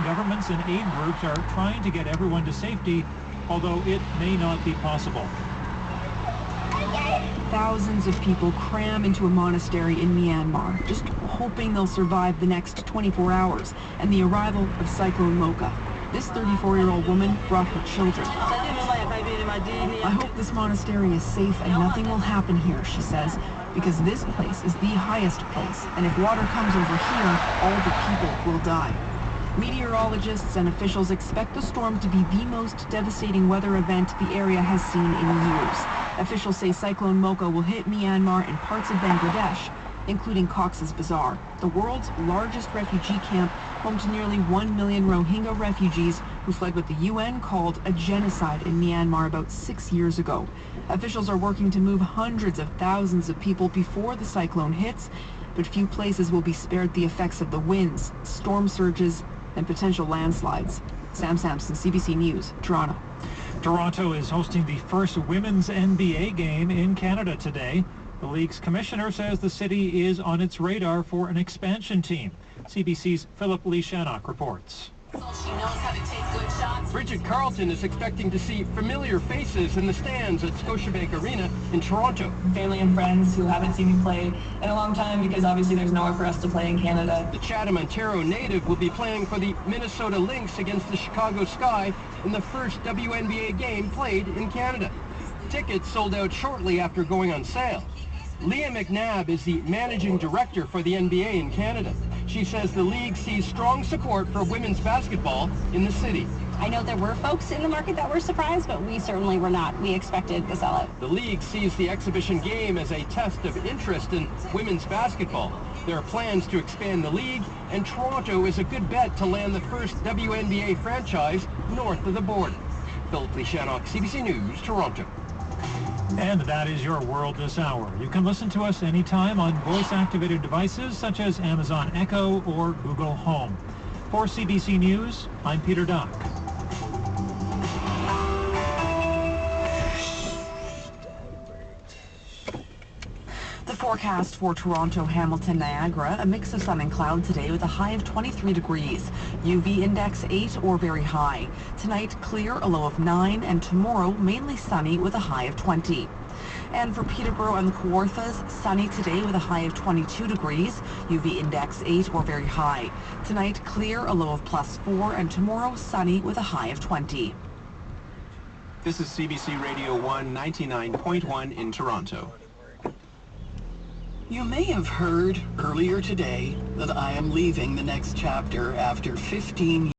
governments and aid groups are trying to get everyone to safety, although it may not be possible. Thousands of people cram into a monastery in Myanmar, just hoping they'll survive the next 24 hours and the arrival of Cyclone Mocha. This 34-year-old woman brought her children. I hope this monastery is safe and nothing will happen here, she says, because this place is the highest place, and if water comes over here, all the people will die. Meteorologists and officials expect the storm to be the most devastating weather event the area has seen in years. Officials say Cyclone Mocha will hit Myanmar and parts of Bangladesh, including Cox's Bazar, the world's largest refugee camp, home to nearly 1 million Rohingya refugees who fled what the UN called a genocide in Myanmar about 6 years ago. Officials are working to move hundreds of thousands of people before the cyclone hits, but few places will be spared the effects of the winds, storm surges, and potential landslides. Sam Sampson, CBC News, Toronto. Toronto is hosting the first women's NBA game in Canada today. The league's commissioner says the city is on its radar for an expansion team. CBC's Philip Lee Shannock reports. She knows how to take good shots. Bridget Carlton is expecting to see familiar faces in the stands at Scotiabank Arena in Toronto. Family and friends who haven't seen me play in a long time because obviously there's nowhere for us to play in Canada. The Chatham, Ontario native will be playing for the Minnesota Lynx against the Chicago Sky in the first WNBA game played in Canada. Tickets sold out shortly after going on sale. Leah McNabb is the managing director for the NBA in Canada. She says the league sees strong support for women's basketball in the city. I know there were folks in the market that were surprised, but we certainly were not. We expected the sellout. The league sees the exhibition game as a test of interest in women's basketball. There are plans to expand the league, and Toronto is a good bet to land the first WNBA franchise north of the border. Philip Lee Shannock, CBC News, Toronto. And that is your world this hour. You can listen to us anytime on voice-activated devices such as Amazon Echo or Google Home. For CBC News, I'm Peter Duck. The forecast for Toronto, Hamilton, Niagara, a mix of sun and cloud today with a high of 23 degrees. UV index 8 or very high. Tonight, clear, a low of 9, and tomorrow, mainly sunny with a high of 20. And for Peterborough and the Kawarthas, sunny today with a high of 22 degrees. UV index 8 or very high. Tonight, clear, a low of +4, and tomorrow, sunny with a high of 20. This is CBC Radio 1 99.1 in Toronto. You may have heard earlier today that I am leaving the next chapter after 15 years.